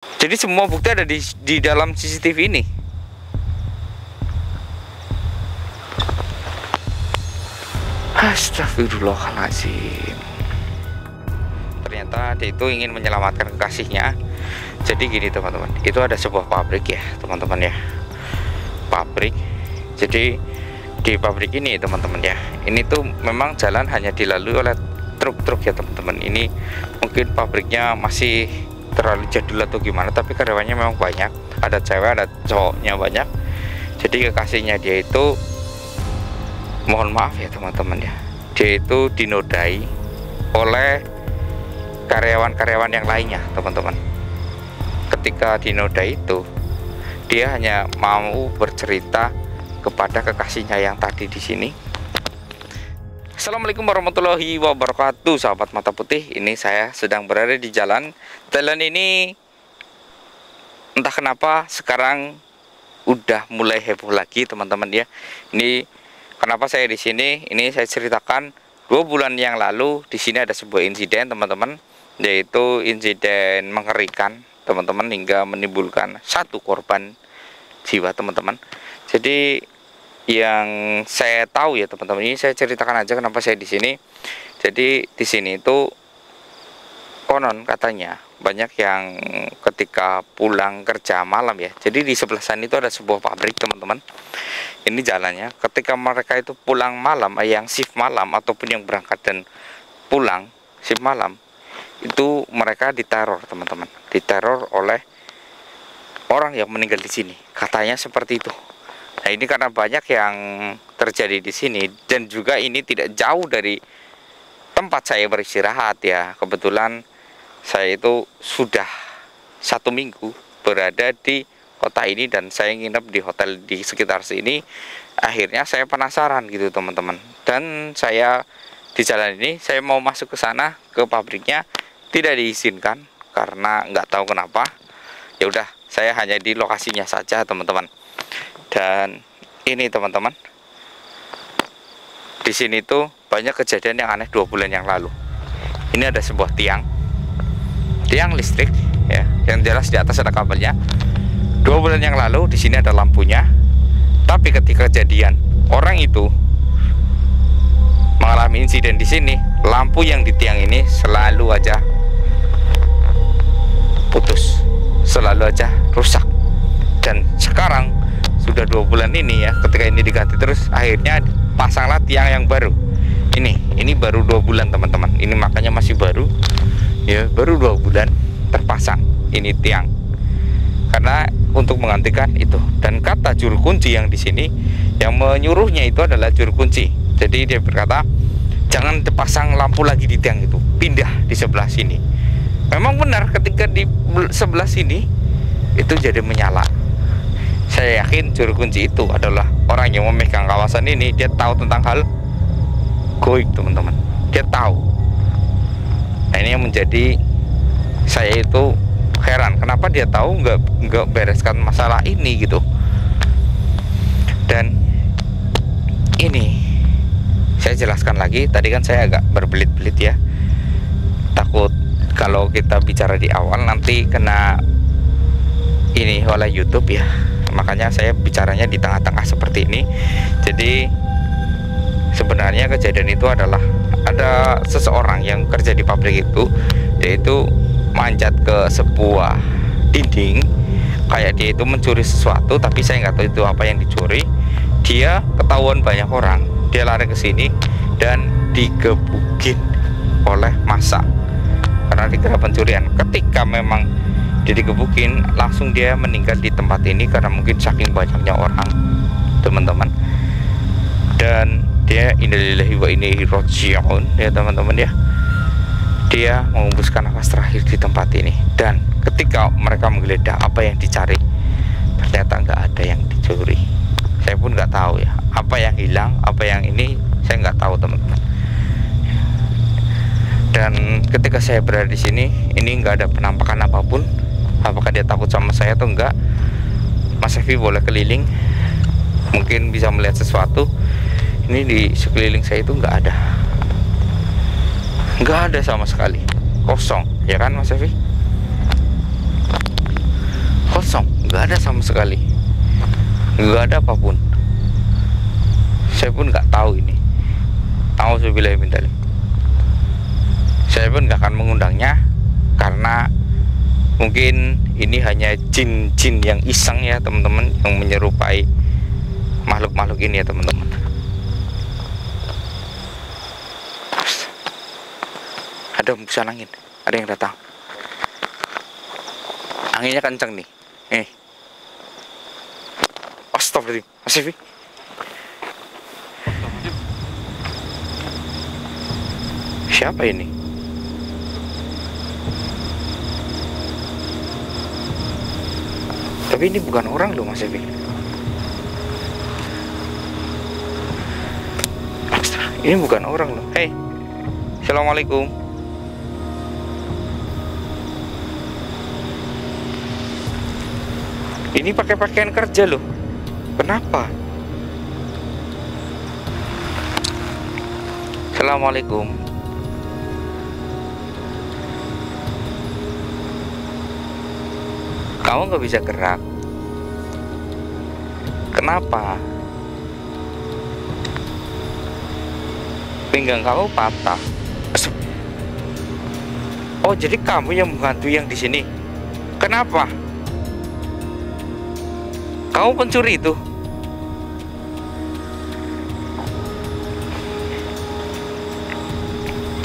Jadi semua bukti ada di dalam CCTV ini. Astagfirullahaladzim. Ternyata dia itu ingin menyelamatkan kekasihnya. Jadi gini teman-teman, itu ada sebuah pabrik ya teman-teman ya, pabrik. Jadi di pabrik ini teman-teman ya, ini tuh memang jalan hanya dilalui oleh truk-truk ya teman-teman. Ini mungkin pabriknya masih terlalu jadul atau gimana, tapi karyawannya memang banyak, ada cewek ada cowoknya banyak. Jadi kekasihnya dia itu, mohon maaf ya teman-teman ya, dia itu dinodai oleh karyawan-karyawan yang lainnya teman-teman. Ketika dinodai itu, dia hanya mau bercerita kepada kekasihnya yang tadi di sini. Assalamualaikum warahmatullahi wabarakatuh, sahabat mata putih. Ini saya sedang berada di jalan. Jalan ini entah kenapa sekarang udah mulai heboh lagi teman-teman ya. Ini kenapa saya di sini? Ini saya ceritakan 2 bulan yang lalu di sini ada sebuah insiden teman-teman, yaitu insiden mengerikan teman-teman, hingga menimbulkan 1 korban jiwa teman-teman. Jadi yang saya tahu ya teman-teman, ini saya ceritakan aja kenapa saya di sini. Jadi di sini itu konon katanya banyak yang ketika pulang kerja malam ya. Jadi di sebelah sana itu ada sebuah pabrik teman-teman. Ini jalannya ketika mereka itu pulang malam, yang shift malam ataupun yang berangkat dan pulang shift malam, itu mereka diteror teman-teman, diteror oleh orang yang meninggal di sini, katanya seperti itu. Nah ini karena banyak yang terjadi di sini, dan juga ini tidak jauh dari tempat saya beristirahat ya. Kebetulan saya itu sudah 1 minggu berada di kota ini, dan saya nginep di hotel di sekitar sini. Akhirnya saya penasaran gitu teman-teman, dan saya di jalan ini saya mau masuk ke sana, ke pabriknya, tidak diizinkan karena nggak tahu kenapa. Ya udah, saya hanya di lokasinya saja teman-teman. Dan ini teman-teman, di sini tuh banyak kejadian yang aneh 2 bulan yang lalu. Ini ada sebuah tiang listrik ya, yang jelas di atas ada kabelnya. 2 bulan yang lalu di sini ada lampunya, tapi ketika kejadian orang itu mengalami insiden di sini, lampu yang di tiang ini selalu aja putus, selalu aja rusak. Dan sekarang sudah 2 bulan ini ya, ketika ini diganti terus, akhirnya pasanglah tiang yang baru. Ini baru 2 bulan teman-teman. Ini makanya masih baru ya, baru 2 bulan terpasang ini tiang, karena untuk menggantikan itu. Dan kata juru kunci yang di sini, yang menyuruhnya itu adalah juru kunci. Jadi dia berkata, jangan dipasang lampu lagi di tiang itu, pindah di sebelah sini. Memang benar, ketika di sebelah sini itu jadi menyala. Saya yakin juru kunci itu adalah orang yang memegang kawasan ini. Dia tahu tentang hal goib teman-teman, dia tahu. Nah ini yang menjadi saya itu heran, kenapa dia tahu nggak bereskan masalah ini gitu. Dan ini saya jelaskan lagi, tadi kan saya agak berbelit-belit ya, takut kalau kita bicara di awal nanti kena ini oleh YouTube ya. Makanya saya bicaranya di tengah-tengah seperti ini. Jadi sebenarnya kejadian itu adalah ada seseorang yang kerja di pabrik itu, yaitu manjat ke sebuah dinding, kayak dia itu mencuri sesuatu, tapi saya nggak tahu itu apa yang dicuri. Dia ketahuan banyak orang, dia lari ke sini dan digebukin oleh massa karena dikira pencurian. Ketika memang dia digebukin, langsung dia meninggal di tempat ini karena mungkin saking banyaknya orang teman-teman. Dan dia innalillahi wa inna ilaihi raji'un ya teman-teman ya. Dia mengembuskan nafas terakhir di tempat ini. Dan ketika mereka menggeledah apa yang dicari, ternyata nggak ada yang dicuri. Saya pun nggak tahu ya, apa yang hilang, apa yang ini saya nggak tahu teman-teman. Dan ketika saya berada di sini, ini nggak ada penampakan apapun. Apakah dia takut sama saya atau enggak? Mas Evi boleh keliling, mungkin bisa melihat sesuatu. Ini di sekeliling saya itu nggak ada sama sekali, kosong ya kan Mas Evi? nggak ada sama sekali, nggak ada apapun. Saya pun nggak tahu ini. Auzubillahi min dzalik. Saya pun nggak akan mengundangnya karena mungkin ini hanya jin-jin yang iseng ya teman-teman, yang menyerupai makhluk-makhluk ini ya teman-teman. Ada hembusan angin, ada yang datang. Anginnya kencang nih. Astagfirullahaladzim, Mas Evi. Siapa ini? Tapi ini bukan orang loh Mas Evi. Ini bukan orang loh. Hei, assalamualaikum. Ini pakai pakaian kerja loh. Kenapa? Assalamualaikum. Kamu nggak bisa gerak. Kenapa? Pinggang kamu patah. Oh, jadi kamu yang membantu yang di sini. Kenapa? Kamu pencuri itu.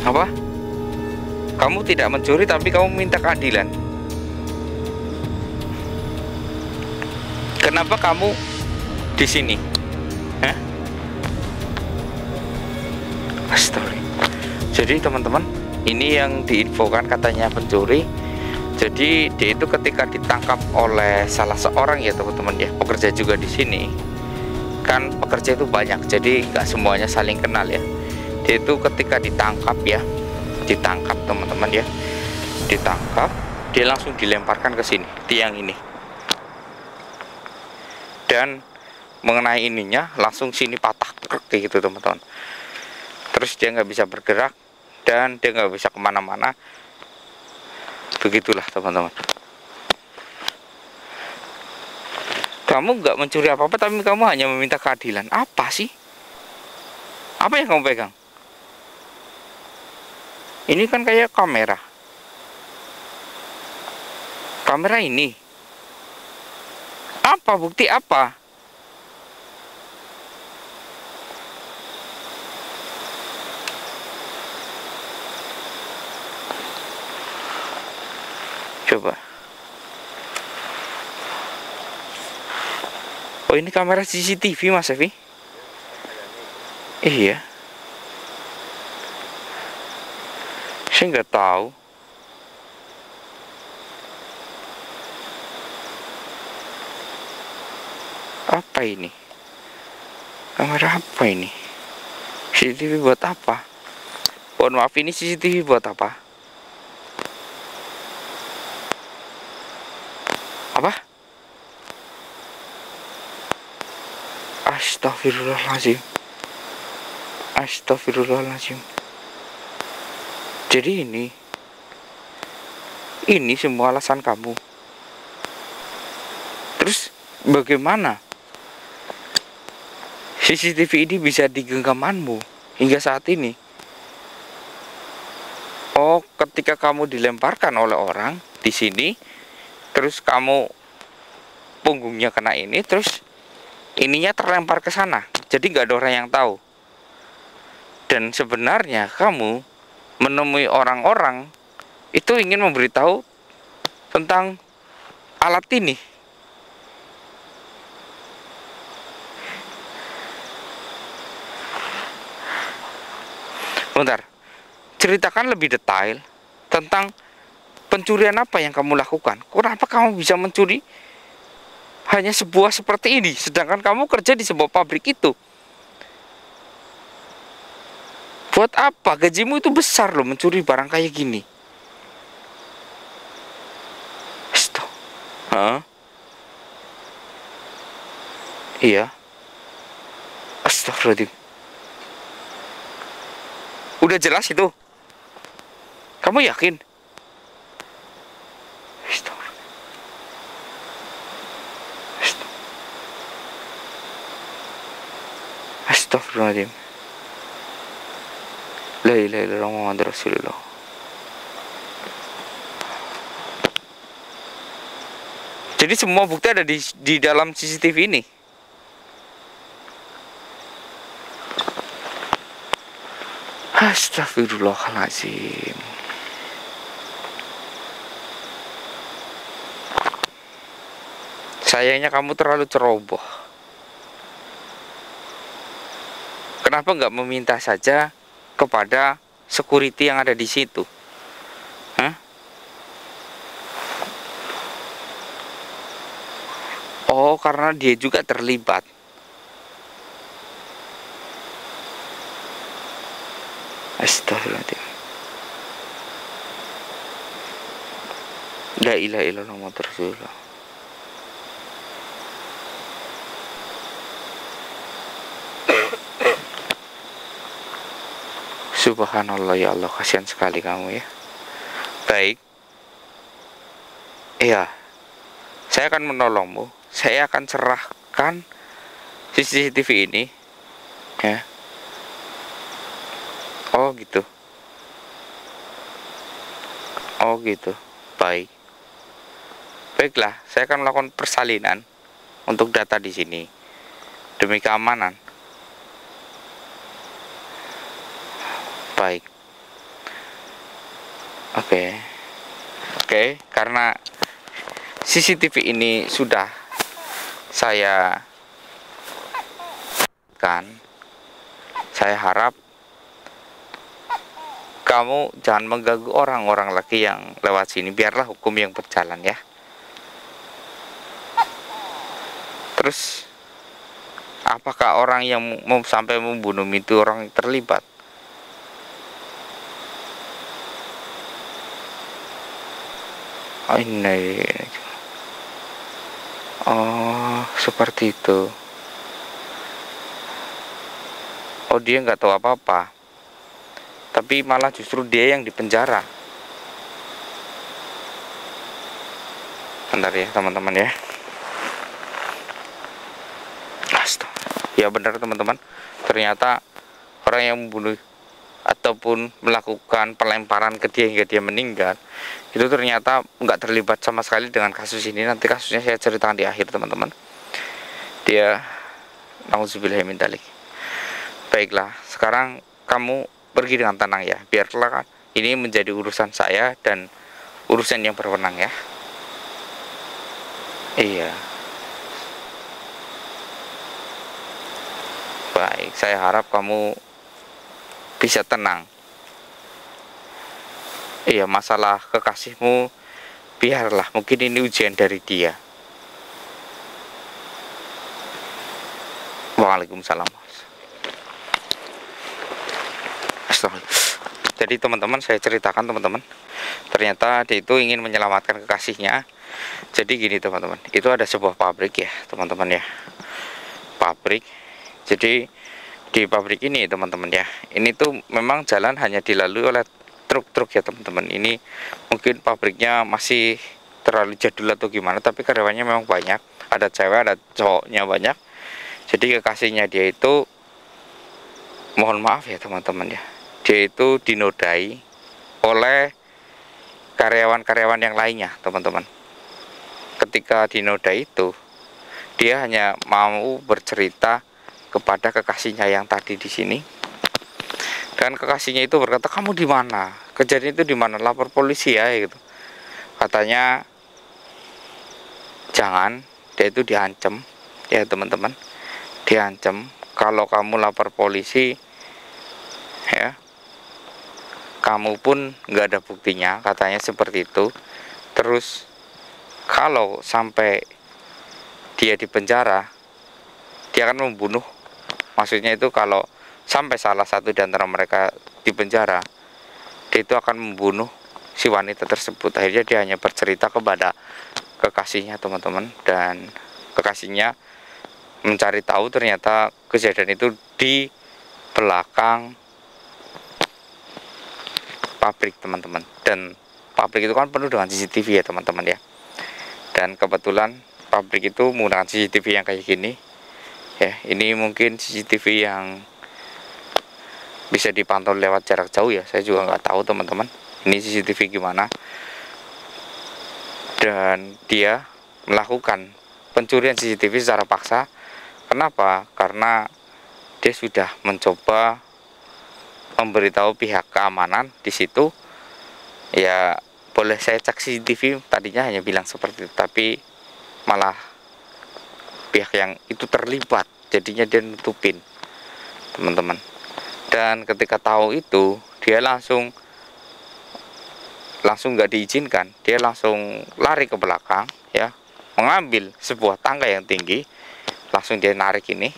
Apa? Kamu tidak mencuri tapi kamu minta keadilan. Kenapa kamu di sini? Hah? Astaga. Jadi teman-teman, ini yang diinfokan katanya pencuri. Jadi dia itu ketika ditangkap oleh salah seorang ya teman-teman ya, pekerja juga di sini. Kan pekerja itu banyak, jadi nggak semuanya saling kenal ya. Dia itu ketika ditangkap ya, ditangkap teman-teman ya, ditangkap, dia langsung dilemparkan ke sini, tiang ini. Dan mengenai ininya langsung sini patah kayak gitu teman-teman. Terus dia nggak bisa bergerak dan dia nggak bisa kemana-mana. Begitulah teman-teman. Kamu nggak mencuri apa-apa tapi kamu hanya meminta keadilan. Apa sih? Apa yang kamu pegang? Ini kan kayak kamera. Kamera ini. Apa bukti apa? Coba. Oh, ini kamera CCTV Mas Evi? Iya. Saya nggak tahu. Apa ini? Kamera apa ini? CCTV buat apa? Mohon maaf, ini CCTV buat apa? Apa? Astagfirullahaladzim. Astagfirullahaladzim. Jadi ini semua alasan kamu. Terus bagaimana CCTV ini bisa di genggamanmu hingga saat ini? Oh, ketika kamu dilemparkan oleh orang di sini, terus kamu punggungnya kena ini, terus ininya terlempar ke sana. Jadi nggak ada orang yang tahu. Dan sebenarnya kamu menemui orang-orang itu ingin memberitahu tentang alat ini. Bentar, ceritakan lebih detail tentang pencurian apa yang kamu lakukan. Kenapa kamu bisa mencuri hanya sebuah seperti ini, sedangkan kamu kerja di sebuah pabrik itu? Buat apa? Gajimu itu besar loh, mencuri barang kayak gini. Stop. Hah? Iya. Astagfirullahaladzim. Udah jelas itu. Kamu yakin? Astagfirullahaladzim. La ilaha illallah Muhammadur Rasulullah. Jadi semua bukti ada di dalam CCTV ini. Astagfirullahaladzim. Sayangnya kamu terlalu ceroboh. Kenapa nggak meminta saja kepada security yang ada di situ? Hah? Oh, karena dia juga terlibat. Astagfirullahaladzim. La ilaha illallah Muhammadur Rasulullah. Subhanallah, ya Allah, kasihan sekali kamu ya. Baik. Iya. Saya akan menolongmu. Saya akan serahkan CCTV ini ya. Oh gitu. Oh gitu. Baik. Baiklah, saya akan melakukan persalinan untuk data di sini demi keamanan. Baik. Oke, karena CCTV ini sudah saya harap kamu jangan mengganggu orang-orang lagi yang lewat sini. Biarlah hukum yang berjalan ya. Terus apakah orang yang mau sampai membunuh itu orang yang terlibat? Oh, ini. Oh, seperti itu. Oh, dia nggak tahu apa-apa. Tapi malah justru dia yang dipenjara. Bentar ya, teman-teman ya. Astaga. Ya benar, teman-teman. Ternyata orang yang membunuh ataupun melakukan pelemparan ke dia hingga dia meninggal itu ternyata nggak terlibat sama sekali dengan kasus ini. Nanti kasusnya saya ceritakan di akhir, teman-teman. Dia nauzubillah min dzalik. Baiklah, sekarang kamu pergi dengan tenang ya. Biarlah ini menjadi urusan saya dan urusan yang berwenang ya. Iya. Baik, saya harap kamu bisa tenang. Iya, masalah kekasihmu biarlah, mungkin ini ujian dari dia. Waalaikumsalam. Jadi teman-teman, saya ceritakan teman-teman, ternyata dia itu ingin menyelamatkan kekasihnya. Jadi gini teman-teman, itu ada sebuah pabrik ya teman-teman ya, pabrik. Jadi di pabrik ini teman-teman ya, ini tuh memang jalan hanya dilalui oleh truk-truk ya teman-teman. Ini mungkin pabriknya masih terlalu jadul atau gimana, tapi karyawannya memang banyak, ada cewek ada cowoknya banyak. Jadi kekasihnya dia itu, mohon maaf ya teman-teman ya, dia itu dinodai oleh karyawan-karyawan yang lainnya teman-teman. Ketika dinodai itu, dia hanya mau bercerita kepada kekasihnya yang tadi di sini, dan kekasihnya itu berkata, kamu di mana, kejadian itu di mana, lapor polisi ya gitu. Katanya jangan, dia itu diancam ya teman-teman, diancam kalau kamu lapor polisi ya, kamu pun nggak ada buktinya, katanya seperti itu. Terus kalau sampai dia di penjara, dia akan membunuh. Maksudnya itu kalau sampai salah satu di antara mereka di penjara, dia itu akan membunuh si wanita tersebut. Akhirnya dia hanya bercerita kepada kekasihnya teman-teman, dan kekasihnya mencari tahu ternyata kejadian itu di belakang pabrik teman-teman. Dan pabrik itu kan penuh dengan CCTV ya teman-teman ya. Dan kebetulan pabrik itu menggunakan CCTV yang kayak gini. Ya, ini mungkin CCTV yang bisa dipantau lewat jarak jauh ya. Saya juga nggak tahu teman-teman. Ini CCTV gimana? Dan dia melakukan pencurian CCTV secara paksa. Kenapa? Karena dia sudah mencoba memberitahu pihak keamanan di situ, ya boleh saya cek CCTV, tadinya hanya bilang seperti itu, tapi malah pihak yang itu terlibat, jadinya dia nutupin teman-teman. Dan ketika tahu itu, dia langsung nggak diizinkan, dia langsung lari ke belakang ya, mengambil sebuah tangga yang tinggi, langsung dia narik ini,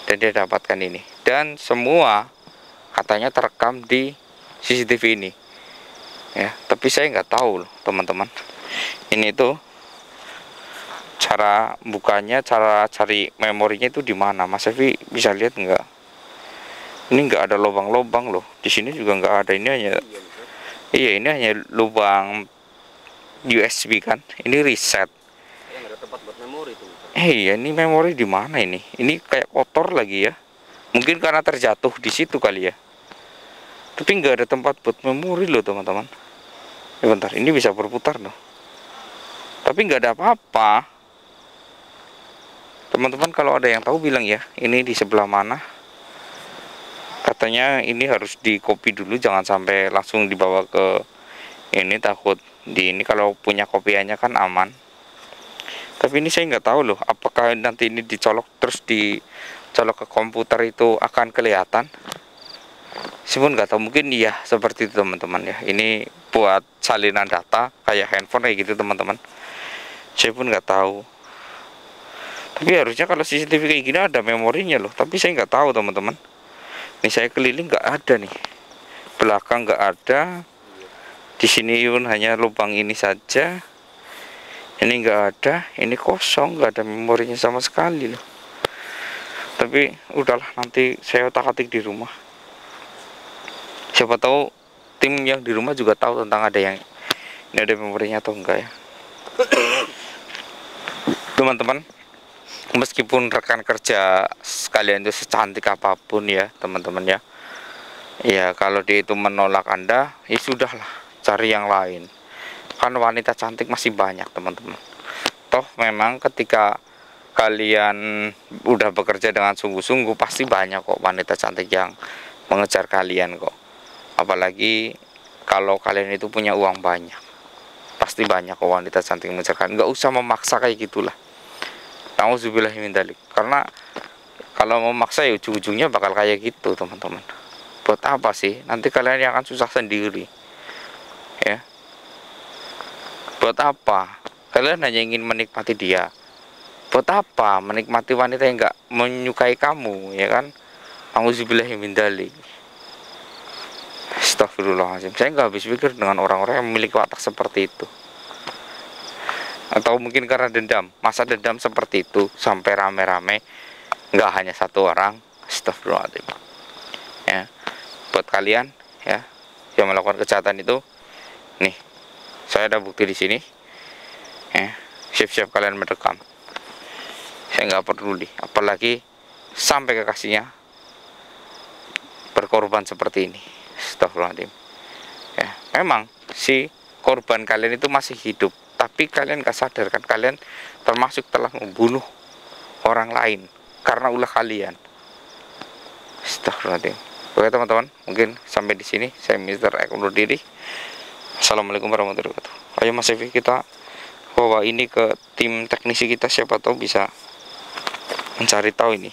dan dia dapatkan ini. Dan semua katanya terekam di CCTV ini ya, tapi saya nggak tahu loh teman-teman, ini tuh cara bukanya, cara cari memorinya itu di mana. Mas Evi bisa lihat nggak? Ini nggak ada lubang-lubang loh, di sini juga nggak ada. Ini hanya, iya, ini hanya lubang USB kan, ini reset. Nggak ada tempat buat memori tuh. Iya, ini memori di mana ini? Ini kayak kotor lagi ya. Mungkin karena terjatuh di situ kali ya. Tapi nggak ada tempat buat memori loh teman-teman. Ya bentar, ini bisa berputar loh. Tapi nggak ada apa-apa. Teman-teman kalau ada yang tahu bilang ya, ini di sebelah mana. Katanya ini harus di copy dulu, jangan sampai langsung dibawa ke ini, takut di ini kalau punya kopiannya kan aman. Tapi ini saya nggak tahu loh, apakah nanti ini dicolok terus dicolok ke komputer itu akan kelihatan. Saya pun nggak tahu, mungkin iya seperti itu teman-teman ya. Ini buat salinan data kayak handphone kayak gitu teman-teman. Saya pun nggak tahu. Tapi harusnya kalau CCTV kayak gini ada memorinya loh. Tapi saya nggak tahu teman-teman. Ini saya keliling nggak ada nih. Belakang nggak ada. Di sini pun hanya lubang ini saja. Ini nggak ada. Ini kosong, nggak ada memorinya sama sekali loh. Tapi udahlah, nanti saya otak-atik di rumah. Siapa tahu tim yang di rumah juga tahu tentang ada yang ini ada memorinya atau enggak ya. Teman-teman, meskipun rekan kerja sekalian itu secantik apapun ya teman-teman ya, ya kalau dia itu menolak Anda, ya sudahlah, cari yang lain. Kan wanita cantik masih banyak teman-teman. Toh memang ketika kalian udah bekerja dengan sungguh-sungguh, pasti banyak kok wanita cantik yang mengejar kalian kok. Apalagi kalau kalian itu punya uang banyak, pasti banyak kok wanita cantik yang mengejar kalian. Nggak usah memaksa kayak gitulah. Nauzubillah min dzalik. Karena kalau memaksa ya ujung-ujungnya bakal kayak gitu teman-teman. Buat apa sih? Nanti kalian yang akan susah sendiri ya. Buat apa? Kalian hanya ingin menikmati dia. Buat apa menikmati wanita yang nggak menyukai kamu, ya kan? Auzubillah min dzalik. Astagfirullahaladzim. Saya nggak habis pikir dengan orang-orang yang memiliki watak seperti itu. Atau mungkin karena dendam. Masa dendam seperti itu sampai rame-rame, nggak hanya satu orang. Astagfirullahaladzim. Ya, buat kalian ya yang melakukan kejahatan itu, nih, saya ada bukti di sini. Ya, siap-siap kalian mendekam. Saya nggak peduli, apalagi sampai kekasihnya berkorban seperti ini. Astagfirullahaladzim. Ya, memang si korban kalian itu masih hidup, tapi kalian gak sadar kan, kalian termasuk telah membunuh orang lain karena ulah kalian. Astagfirullahaladzim. Oke teman-teman, mungkin sampai di sini. Saya Mr. Ek undur diri. Assalamualaikum warahmatullahi wabarakatuh. Ayo Mas Evi, kita bawa ini ke tim teknisi kita, siapa tahu bisa mencari tahu ini.